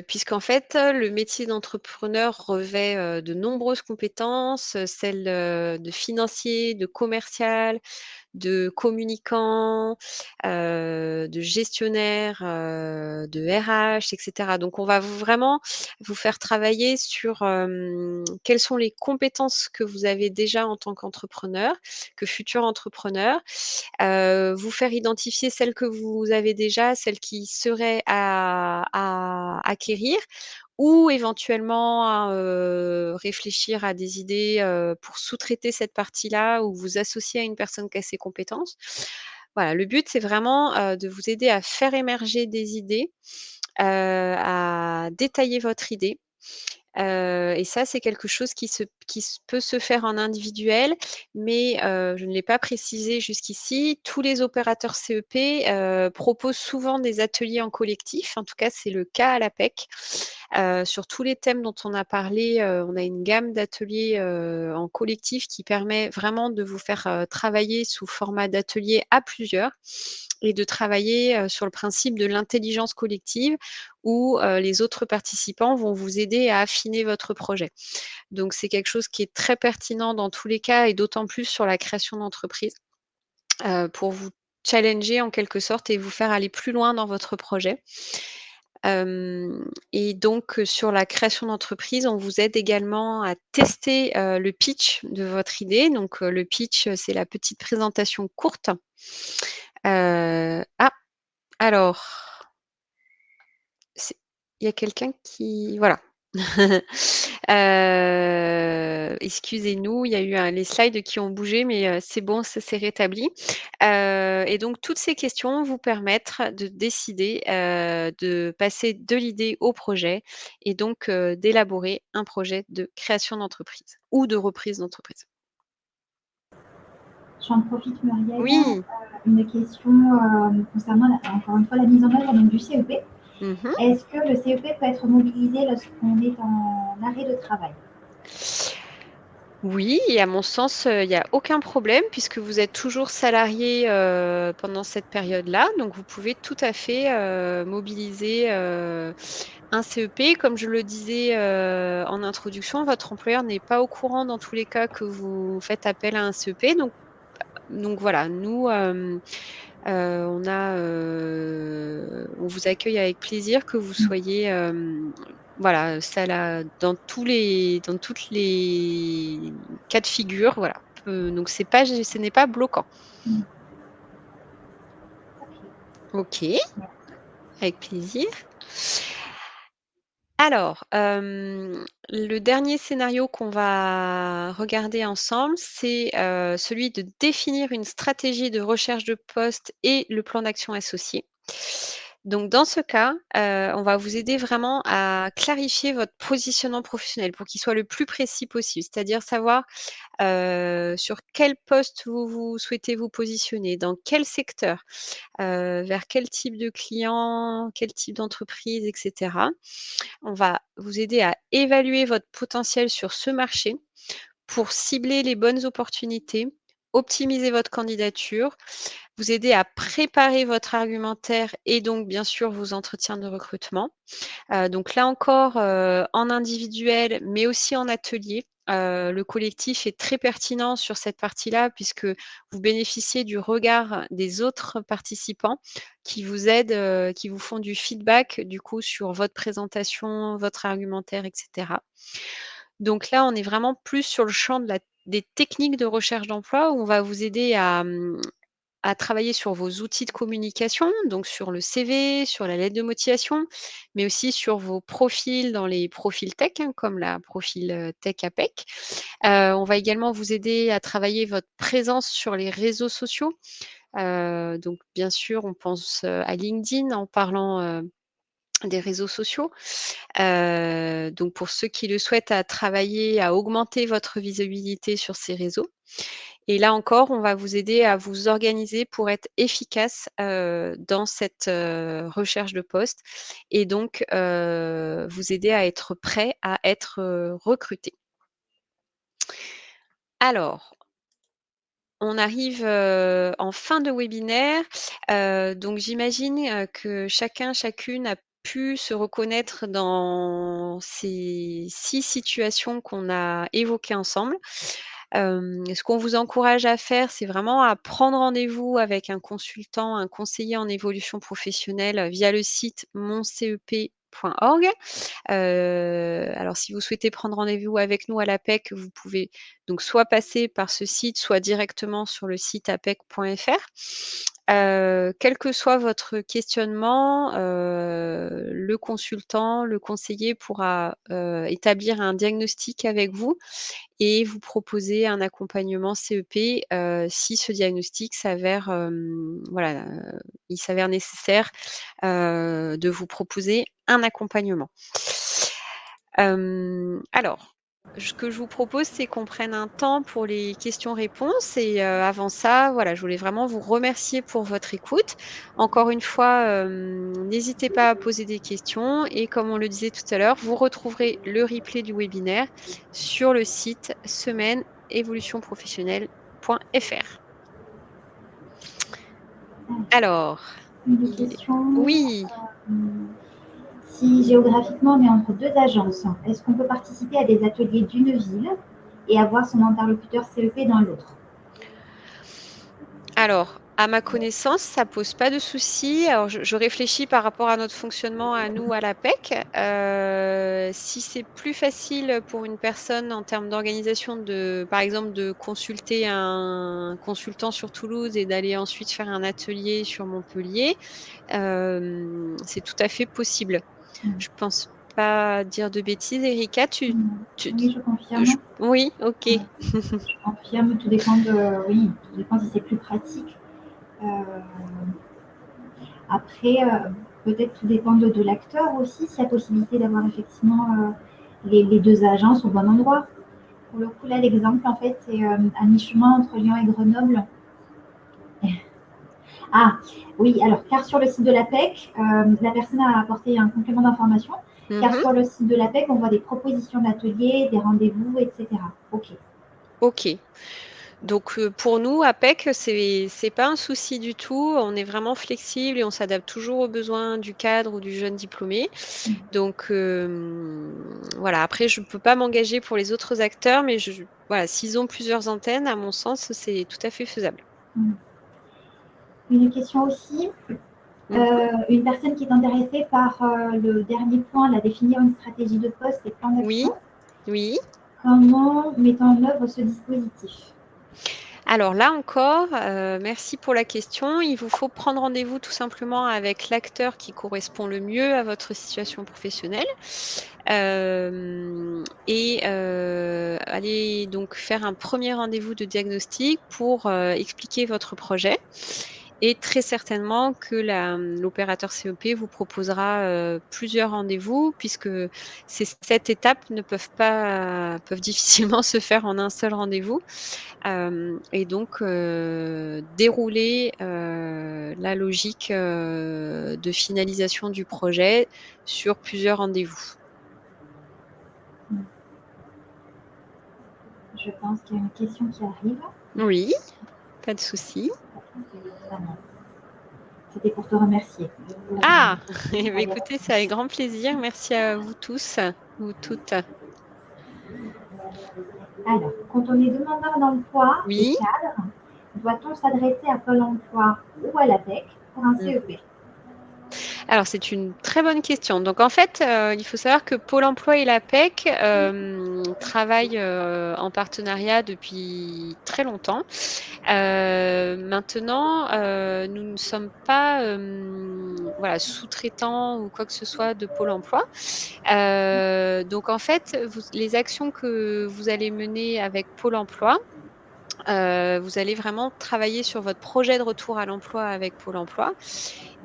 Puisqu'en fait, le métier d'entrepreneur revêt, de nombreuses compétences, celles, de financier, de commercial, de communicant, de gestionnaire, de RH et cetera. Donc on va vraiment vous faire travailler sur, quelles sont les compétences que vous avez déjà en tant qu'entrepreneur, que futur entrepreneur, vous faire identifier celles que vous avez déjà, celles qui seraient à acquérir ou éventuellement à, réfléchir à des idées, pour sous-traiter cette partie-là ou vous associer à une personne qui a ces compétences. Voilà, le but, c'est vraiment, de vous aider à faire émerger des idées, à détailler votre idée. Et ça, c'est quelque chose qui peut se faire en individuel, mais je ne l'ai pas précisé jusqu'ici, tous les opérateurs CEP, proposent souvent des ateliers en collectif. En tout cas, c'est le cas à l'APEC. Sur tous les thèmes dont on a parlé, on a une gamme d'ateliers, en collectif qui permet vraiment de vous faire, travailler sous format d'atelier à plusieurs et de travailler, sur le principe de l'intelligence collective où, les autres participants vont vous aider à affiner votre projet. Donc c'est quelque chose qui est très pertinent dans tous les cas et d'autant plus sur la création d'entreprise, pour vous challenger en quelque sorte et vous faire aller plus loin dans votre projet. Et donc, sur la création d'entreprise, on vous aide également à tester, le pitch de votre idée. Donc, le pitch, c'est la petite présentation courte. Alors, c'est il y a quelqu'un qui voilà. Excusez-nous, il y a eu les slides qui ont bougé, mais c'est bon, ça s'est rétabli. Et donc toutes ces questions vont vous permettre de décider, de passer de l'idée au projet et donc d'élaborer un projet de création d'entreprise ou de reprise d'entreprise. J'en profite, Muriel, Oui. une question concernant, encore une fois, la mise en œuvre donc, du CEP. Mmh. Est-ce que le CEP peut être mobilisé lorsqu'on est en arrêt de travail? Oui et à mon sens, il y a aucun problème puisque vous êtes toujours salarié, pendant cette période-là. Donc vous pouvez tout à fait, mobiliser, un CEP. Comme je le disais, en introduction, votre employeur n'est pas au courant dans tous les cas que vous faites appel à un CEP. Donc voilà, nous, on vous accueille avec plaisir que vous soyez, voilà, ça là, dans toutes les cas de figure, voilà. Donc ce n'est pas bloquant. Mm. OK, Ok. avec plaisir. Alors, le dernier scénario qu'on va regarder ensemble, c'est, celui de définir une stratégie de recherche de poste et le plan d'action associé. Donc dans ce cas, on va vous aider vraiment à clarifier votre positionnement professionnel pour qu'il soit le plus précis possible. C'est-à-dire savoir, sur quel poste vous souhaitez vous positionner, dans quel secteur, vers quel type de client, quel type d'entreprise et cetera. On va vous aider à évaluer votre potentiel sur ce marché pour cibler les bonnes opportunités, optimiser votre candidature, vous aider à préparer votre argumentaire et donc bien sûr vos entretiens de recrutement. Donc là encore, en individuel, mais aussi en atelier. Le collectif est très pertinent sur cette partie-là puisque vous bénéficiez du regard des autres participants qui vous aident, qui vous font du feedback du coup sur votre présentation, votre argumentaire et cetera. Donc là, on est vraiment plus sur le champ de la des techniques de recherche d'emploi où on va vous aider à travailler sur vos outils de communication, donc sur le CV, sur la lettre de motivation, mais aussi sur vos profils dans les profils tech, hein, comme la profil, tech APEC. On va également vous aider à travailler votre présence sur les réseaux sociaux. Donc bien sûr, on pense, à LinkedIn en parlant, des réseaux sociaux. Donc pour ceux qui le souhaitent, à travailler, à augmenter votre visibilité sur ces réseaux. Et là encore, on va vous aider à vous organiser pour être efficace, dans cette, recherche de poste et donc vous aider à être prêt à être, recruté. Alors, on arrive, en fin de webinaire, donc j'imagine, que chacun, chacune a pu se reconnaître dans ces 6 situations qu'on a évoquées ensemble. Ce qu'on vous encourage à faire, c'est vraiment à prendre rendez-vous avec un consultant, un conseiller en évolution professionnelle, via le site moncep.org. Alors si vous souhaitez prendre rendez-vous avec nous à l'APEC, vous pouvez donc soit passer par ce site, soit directement sur le site apec.fr. Quel que soit votre questionnement, le consultant, le conseiller pourra, établir un diagnostic avec vous et vous proposer un accompagnement CEP, si ce diagnostic s'avère, voilà, il s'avère nécessaire, de vous proposer un accompagnement. Alors, ce que je vous propose, c'est qu'on prenne un temps pour les questions-réponses et avant ça, voilà, je voulais vraiment vous remercier pour votre écoute. Encore une fois, n'hésitez pas à poser des questions et comme on le disait tout à l'heure, vous retrouverez le replay du webinaire sur le site semaine-évolution-professionnelle.fr. Alors, Une il est question. oui. Si géographiquement on est entre deux agences, est-ce qu'on peut participer à des ateliers d'une ville et avoir son interlocuteur CEP dans l'autre? Alors, à ma connaissance, ça pose pas de souci. Alors je réfléchis par rapport à notre fonctionnement à nous, à l'APEC. Si c'est plus facile pour une personne en termes d'organisation de par exemple, de consulter un consultant sur Toulouse et d'aller ensuite faire un atelier sur Montpellier, c'est tout à fait possible. Mmh. Je pense pas dire de bêtises. Erika, tu Oui, je confirme. oui, OK. Je confirme, tout dépend de, oui, tout dépend si c'est plus pratique. Euh, Après, peut-être tout dépend de l'acteur aussi, s'il y a possibilité d'avoir effectivement les deux agences au bon endroit. Pour le coup, là, l'exemple, en fait, c'est à mi-chemin entre Lyon et Grenoble. Ah, oui, alors, car sur le site de l'APEC, la personne a apporté un complément d'information, car Mmh. sur le site de l'APEC, on voit des propositions d'ateliers, des rendez-vous, etc. OK. OK. Donc, pour nous, APEC, c'est pas un souci du tout. On est vraiment flexible et on s'adapte toujours aux besoins du cadre ou du jeune diplômé. Donc, voilà. Après, je peux pas m'engager pour les autres acteurs, mais voilà, s'ils ont plusieurs antennes, à mon sens, c'est tout à fait faisable. Mm. Une question aussi. Mmh. Une personne qui est intéressée par le dernier point, la définir une stratégie de poste et plan Oui, d'action. oui. Comment mettons en œuvre ce dispositif? Alors là encore, merci pour la question. Il vous faut prendre rendez-vous tout simplement avec l'acteur qui correspond le mieux à votre situation professionnelle. Et aller donc faire un premier rendez-vous de diagnostic pour, expliquer votre projet et très certainement que l'opérateur CEP vous proposera, plusieurs rendez-vous puisque ces 7 étapes ne peuvent difficilement se faire en un seul rendez-vous. Et donc dérouler, la logique, de finalisation du projet sur plusieurs rendez-vous. Je pense qu'il y a une question qui arrive. Oui, pas de souci. C'était pour te remercier. Ah! Eh beh, écoutez, c'est avec grand plaisir. Merci à vous tous, vous toutes. Alors, quand on est demandeur d'emploi et Oui. cadre, doit-on s'adresser à Pôle emploi ou à l'APEC pour un Mmh. CEP? Alors, c'est une très bonne question. Donc, en fait, il faut savoir que Pôle emploi et l'APEC, travaillent, en partenariat depuis très longtemps. Maintenant, nous ne sommes pas, voilà, sous-traitants ou quoi que ce soit de Pôle emploi. Donc en fait, les actions que vous allez mener avec Pôle emploi, vous allez vraiment travailler sur votre projet de retour à l'emploi avec Pôle emploi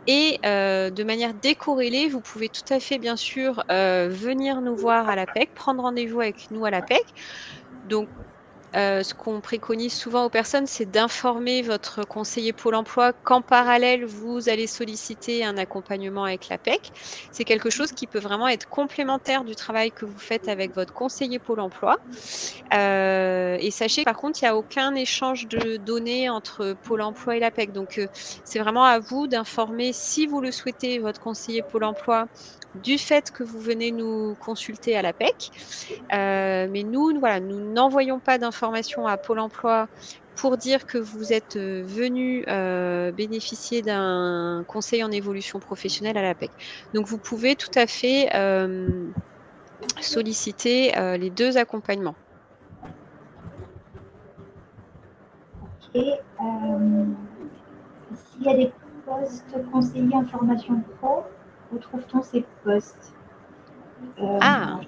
et de manière décorrélée, vous pouvez tout à fait, bien sûr, venir nous voir à l'APEC, prendre rendez-vous avec nous à l'APEC. Donc ce qu'on préconise souvent aux personnes, c'est d'informer votre conseiller Pôle emploi qu'en parallèle, vous allez solliciter un accompagnement avec l'APEC. C'est quelque chose qui peut vraiment être complémentaire du travail que vous faites avec votre conseiller Pôle emploi. Et sachez par contre, il n'y a aucun échange de données entre Pôle emploi et l'APEC. Donc, c'est vraiment à vous d'informer, si vous le souhaitez, votre conseiller Pôle emploi du fait que vous venez nous consulter à l'APEC. Mais nous, voilà, nous n'envoyons pas d'informations à Pôle emploi pour dire que vous êtes, venus, bénéficier d'un conseil en évolution professionnelle à l'APEC. Donc vous pouvez tout à fait, solliciter, les 2 accompagnements. Et s'il y a des postes conseillers en formation pro, où trouve-t-on ces postes? Ah!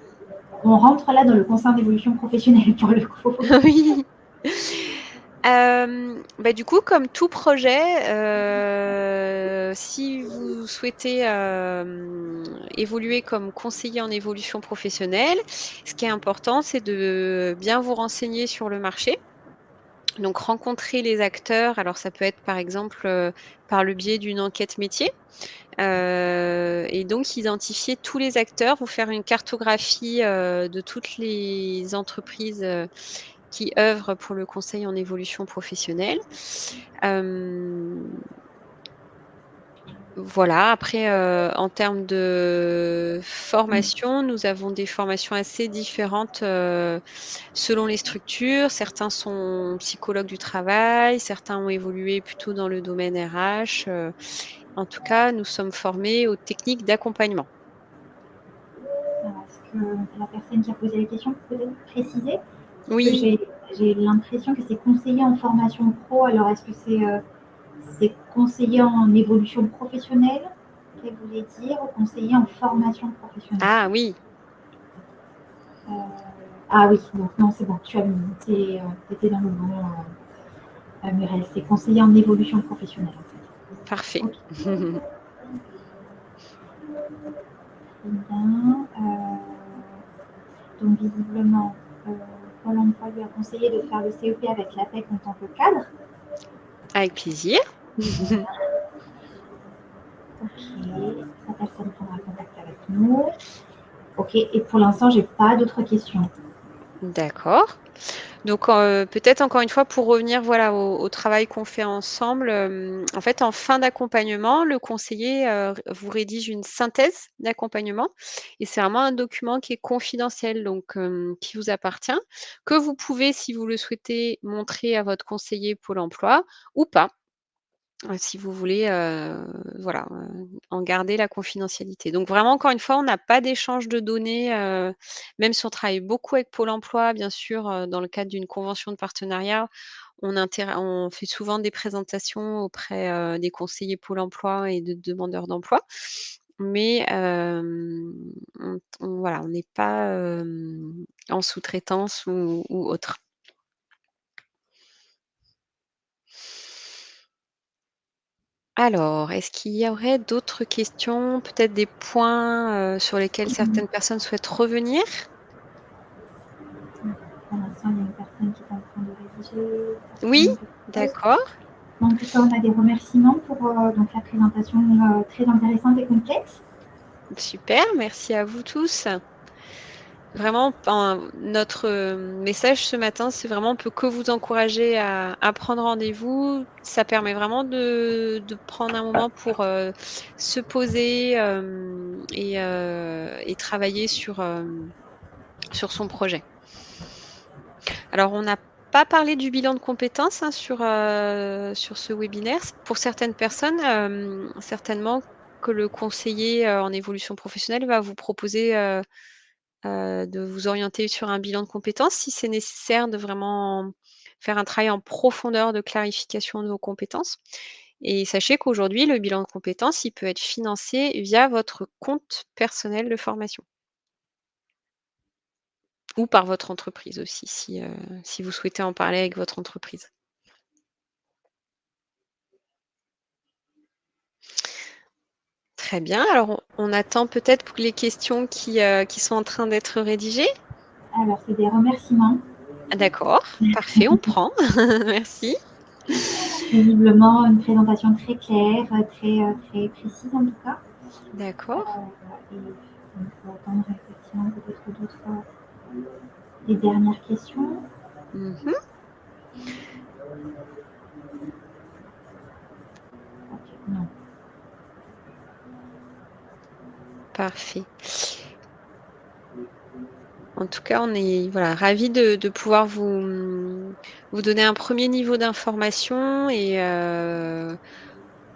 On rentre là dans le conseil d'évolution professionnelle pour le coup. Oui. Bah, du coup, comme tout projet, si vous souhaitez, évoluer comme conseiller en évolution professionnelle, ce qui est important, c'est de bien vous renseigner sur le marché. Donc rencontrer les acteurs, alors ça peut être par exemple, par le biais d'une enquête métier, et donc identifier tous les acteurs, vous faire une cartographie, de toutes les entreprises, qui œuvrent pour le conseil en évolution professionnelle. Hem, voilà, après, en termes de formation, nous avons des formations assez différentes, selon les structures. Certains sont psychologues du travail, certains ont évolué plutôt dans le domaine RH. En tout cas, nous sommes formés aux techniques d'accompagnement. Alors, est-ce que la personne qui a posé la question peut peut-être préciser? Parce que Oui. j'ai l'impression que c'est conseiller en formation pro. Alors, est-ce que c'est conseiller en évolution professionnelle qu'elle voulait dire ou conseiller en formation professionnelle? Ah oui, Euh, ah oui, donc non, c'est bon, tu as mis, t'étais dans le bon, Muriel, c'est conseiller en évolution professionnelle parfait. en fait. Ok, très bien. Donc visiblement, Pôle emploi lui a conseillé de faire le CEP avec l'APEC en tant que cadre. Avec plaisir. Ok, la personne prendra contact avec nous. Ok, et pour l'instant, j'ai pas d'autres questions. D'accord. Donc, peut-être encore une fois pour revenir, voilà, au travail qu'on fait ensemble, en fait, en fin d'accompagnement, le conseiller, vous rédige une synthèse d'accompagnement et c'est vraiment un document qui est confidentiel, donc qui vous appartient, que vous pouvez, si vous le souhaitez, montrer à votre conseiller Pôle emploi ou pas. Si vous voulez, voilà, en garder la confidentialité. Donc vraiment, encore une fois, on n'a pas d'échange de données, même si on travaille beaucoup avec Pôle emploi, bien sûr, dans le cadre d'une convention de partenariat, on fait souvent des présentations auprès, des conseillers Pôle emploi et de demandeurs d'emploi. Mais, voilà, on n'est pas, en sous-traitance ou autre. Alors, est-ce qu'il y aurait d'autres questions? Peut-être des points, sur lesquels certaines personnes souhaitent revenir? Pour l'instant, il y a une personne qui est en train de rédiger Oui? certaines choses. D'accord, En tout cas, on a des remerciements pour donc la présentation très intéressante et complète. super, merci à vous tous. Vraiment, notre, message ce matin, c'est vraiment on peut que vous encourager à prendre rendez-vous. Ça permet vraiment de prendre un moment pour, se poser, et travailler sur son projet. Alors, on n'a pas parlé du bilan de compétences, hein, sur ce webinaire. Pour certaines personnes, certainement que le conseiller en évolution professionnelle va vous proposer de vous orienter sur un bilan de compétences si c'est nécessaire de vraiment faire un travail en profondeur de clarification de vos compétences. Et sachez qu'aujourd'hui, le bilan de compétences, il peut être financé via votre compte personnel de formation ou par votre entreprise aussi, si vous souhaitez en parler avec votre entreprise. Très bien. Alors, on attend peut-être pour les questions qui sont en train d'être rédigées. Alors, c'est des remerciements. D'accord, parfait, on prend. Merci. Visiblement, une présentation très claire, très précise en tout cas. D'accord. Et il faut attendre effectivement peut-être d'autres, les dernières questions. Mhm. Ok, non. Parfait. En tout cas, on est voilà, ravis de pouvoir vous donner un premier niveau d'information et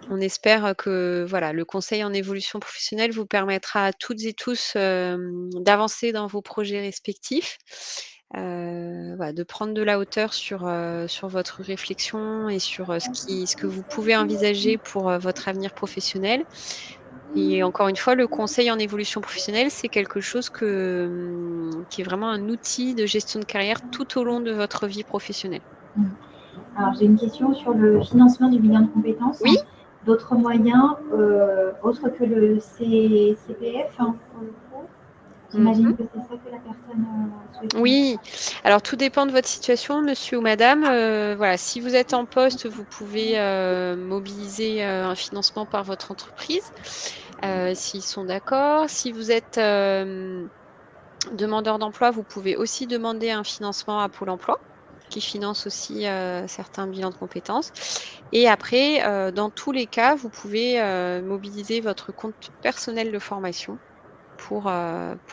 on espère que voilà, le conseil en évolution professionnelle vous permettra à toutes et tous d'avancer dans vos projets respectifs, voilà, de prendre de la hauteur sur votre réflexion et sur ce que vous pouvez envisager pour votre avenir professionnel. Et encore une fois, le conseil en évolution professionnelle, c'est quelque chose qui est vraiment un outil de gestion de carrière tout au long de votre vie professionnelle. Alors, j'ai une question sur le financement du bilan de compétences. Oui? D'autres moyens autres que le CPF, pour le coup. J'imagine Mmh. que c'est ça que la personne souhaite. Oui, alors tout dépend de votre situation, monsieur ou madame. Voilà, si vous êtes en poste, vous pouvez, mobiliser, un financement par votre entreprise, s'ils sont d'accord. Si vous êtes, demandeur d'emploi, vous pouvez aussi demander un financement à Pôle emploi, qui finance aussi, certains bilans de compétences. Et après, dans tous les cas, vous pouvez, mobiliser votre compte personnel de formation pour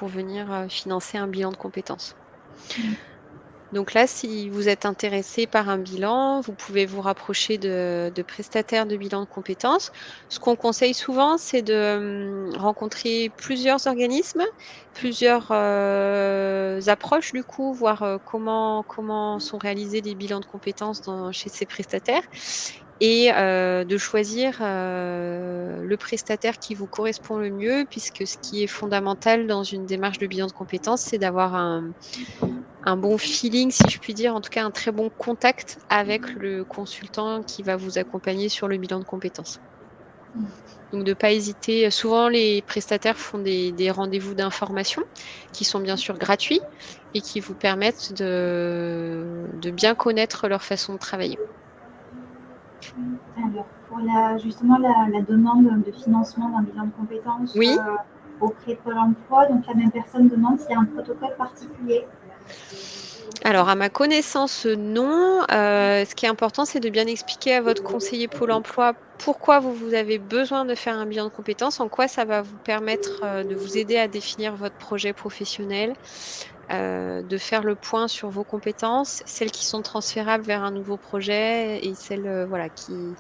venir, financer un bilan de compétences. Donc là, si vous êtes intéressé par un bilan, vous pouvez vous rapprocher de prestataires de bilan de compétences. Ce qu'on conseille souvent, c'est de rencontrer plusieurs organismes, plusieurs approches du coup, voir comment sont réalisés les bilans de compétences chez ces prestataires et de choisir le prestataire qui vous correspond le mieux, puisque ce qui est fondamental dans une démarche de bilan de compétences, c'est d'avoir un bon feeling, si je puis dire, en tout cas un très bon contact avec le consultant qui va vous accompagner sur le bilan de compétences. Donc de ne pas hésiter. Souvent, les prestataires font des rendez-vous d'information qui sont bien sûr gratuits et qui vous permettent de bien connaître leur façon de travailler. Alors, pour justement la demande de financement d'un bilan de compétences Oui. auprès de Pôle emploi, donc la même personne demande s'il y a un protocole particulier. Alors, à ma connaissance, non. Ce qui est important, c'est de bien expliquer à votre conseiller Pôle emploi pourquoi vous avez besoin de faire un bilan de compétences, en quoi ça va vous permettre, de vous aider à définir votre projet professionnel, de faire le point sur vos compétences, celles qui sont transférables vers un nouveau projet et celles, voilà, qui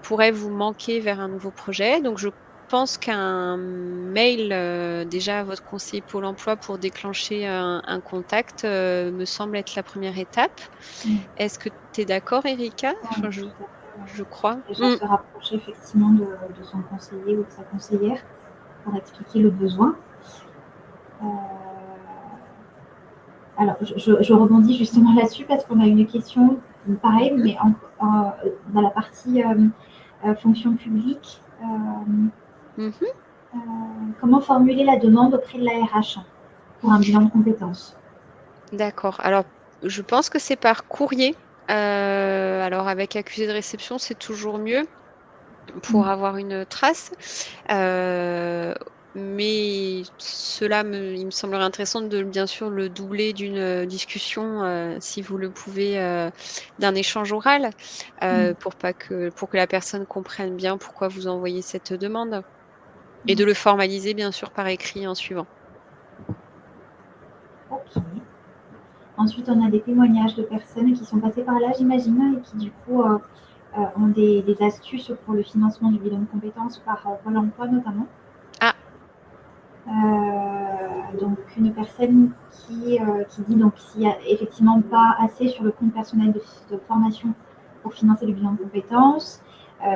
pourraient vous manquer vers un nouveau projet. Donc je pense qu'un mail, déjà à votre conseiller Pôle emploi pour déclencher un contact, me semble être la première étape. Est-ce que tu es d'accord, Erika? Oui, Enfin, tout à je crois. fait. Déjà se rapprocher effectivement de son conseiller ou de sa conseillère pour expliquer le besoin. Euh, alors, je rebondis justement là-dessus parce qu'on a une question pareille, Mmh. mais dans la partie fonction publique. Mmh. Comment formuler la demande auprès de la RH pour un bilan de compétences? D'accord. Alors, je pense que c'est par courrier. Alors avec accusé de réception, c'est toujours mieux pour avoir une trace. Heu, mais il me semblerait intéressant de bien sûr le doubler d'une, discussion, si vous le pouvez, d'un échange oral, pour que la personne comprenne bien pourquoi vous envoyez cette demande et de le formaliser bien sûr par écrit en suivant. Ok. Ensuite, on a des témoignages de personnes qui sont passées par là, j'imagine, et qui du coup ont des astuces pour le financement du bilan de compétences par Pôle emploi notamment. Ah. Donc une personne qui dit donc s'il n'y a effectivement pas assez sur le compte personnel de formation pour financer le bilan de compétences,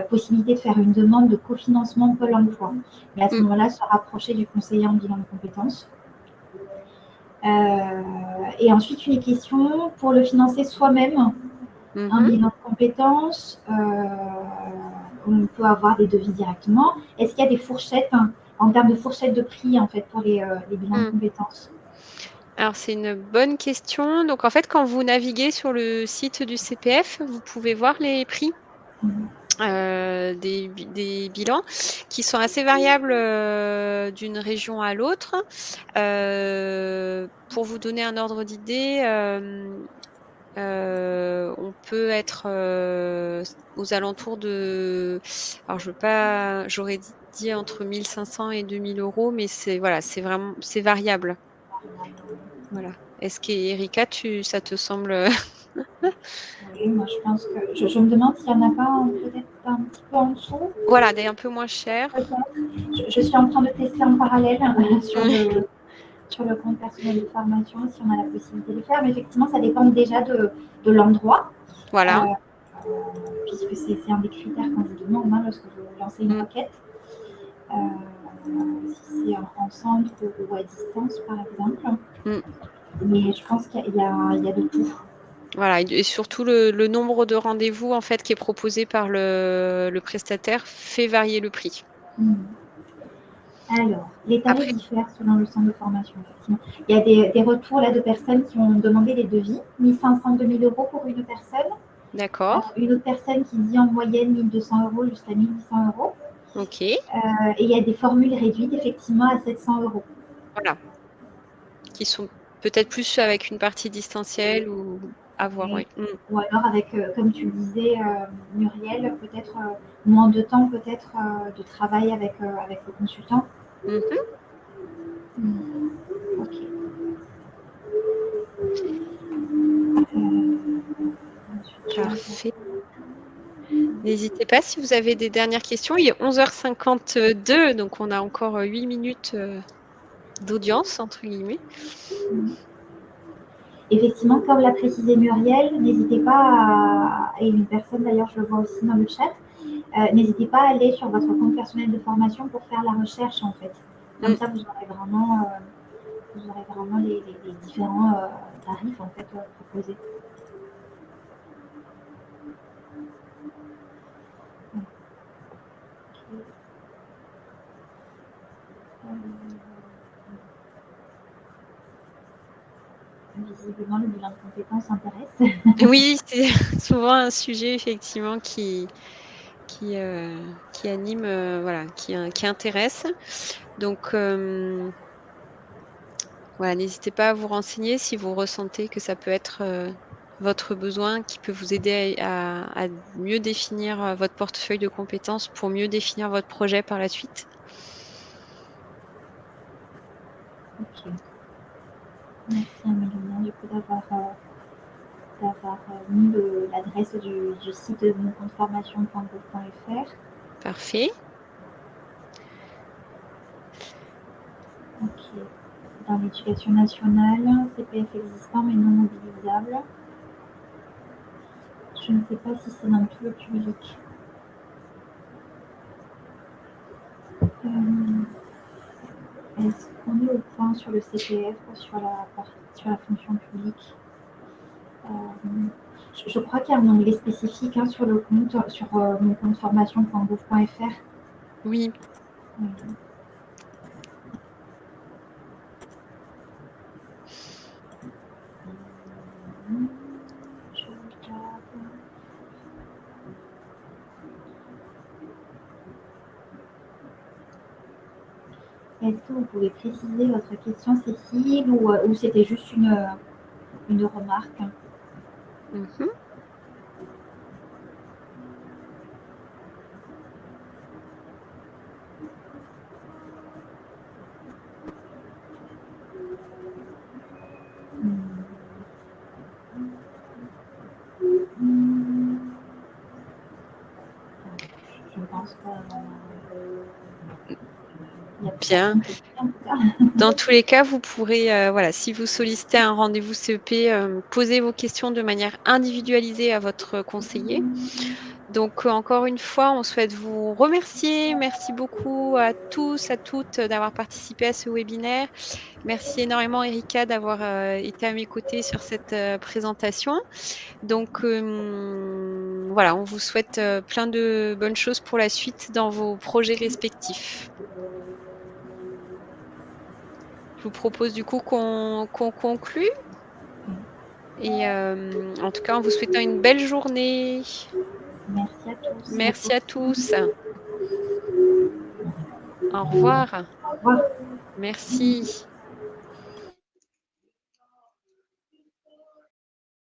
possibilité de faire une demande de cofinancement Pôle emploi. Mais à ce moment-là, se rapprocher du conseiller en bilan de compétences. Et ensuite, une question pour le financer soi-même, un bilan de compétences. On peut avoir des devis directement. Est-ce qu'il y a des fourchettes en termes de fourchette de prix en fait pour les bilans de compétences? Alors c'est une bonne question. Donc en fait, quand vous naviguez sur le site du CPF, vous pouvez voir les prix des bilans qui sont assez variables d'une région à l'autre. Pour vous donner un ordre d'idée, on peut être aux alentours de, alors j'aurais dit entre 1 500 et 2 000 €, mais c'est vraiment variable. Voilà. Est-ce qu'Erika, ça te semble Oui, moi je pense que je me demande s'il n'y en a pas peut-être un petit peu en dessous. Voilà, des un peu moins cher. Je suis en train de tester en parallèle sur le compte personnel de formation, si on a la possibilité de le faire. Mais effectivement, ça dépend déjà de l'endroit. Voilà. Puisque c'est un des critères qu'on vous demande lorsque vous lancez une requête. Si c'est en centre ou à distance, par exemple. Mais je pense qu'il y a de tout. Voilà, et surtout le nombre de rendez-vous en fait qui est proposé par le prestataire fait varier le prix. Alors, les tarifs diffèrent selon le centre de formation, effectivement. Il y a des retours là de personnes qui ont demandé des devis, 1 500, 2 000 € pour une personne. D'accord. Une autre personne qui dit en moyenne 1 200 € jusqu'à 1 800 €. OK. Et il y a des formules réduites, effectivement, à 700 €. Voilà. Qui sont peut-être plus avec une partie distancielle ou à voir, oui. Ou alors avec, comme tu le disais, Muriel, peut-être moins de temps peut-être de travail avec le consultant. Ok. Parfait. N'hésitez pas si vous avez des dernières questions. Il est 11h52, donc on a encore 8 minutes d'audience, entre guillemets. Effectivement, comme l'a précisé Muriel, n'hésitez pas et une personne d'ailleurs, je le vois aussi dans le chat, n'hésitez pas à aller sur votre compte personnel de formation pour faire la recherche en fait. Comme ça, vous aurez vraiment les différents tarifs en fait proposés. Visiblement, le bilan de compétences intéresse. Oui, c'est souvent un sujet effectivement qui anime, voilà, qui intéresse. Donc voilà, n'hésitez pas à vous renseigner si vous ressentez que ça peut être votre besoin qui peut vous aider à mieux définir votre portefeuille de compétences pour mieux définir votre projet par la suite. Ok. Merci Amélie du coup d'avoir mis l'adresse du site de mon compte formation.gouv.fr. Parfait. Ok. Dans l'éducation nationale, CPF existant mais non mobilisable. Je ne sais pas si c'est dans tout le public. Est-ce qu'on est au point sur le CPF, sur la fonction publique? Je crois qu'il y a un onglet spécifique sur le compte, sur mon compte formation.gouv.fr. Oui. Je regarde. Est-ce que vous pouvez préciser votre question, Cécile, ou c'était juste une remarque? pense qu'il y a Bien. personne qui est en tout cas. Dans tous les cas, vous pourrez, voilà, si vous sollicitez un rendez-vous CEP, poser vos questions de manière individualisée à votre conseiller. Donc, encore une fois, on souhaite vous remercier. Merci beaucoup à tous, à toutes, d'avoir participé à ce webinaire. Merci énormément Erika d'avoir, été à mes côtés sur cette, présentation. Donc, voilà, on vous souhaite, plein de bonnes choses pour la suite dans vos projets respectifs. Je vous propose du coup qu'on conclue et en tout cas, en vous souhaitant une belle journée. Merci à tous. Merci à tous. Au revoir. Au revoir. Merci.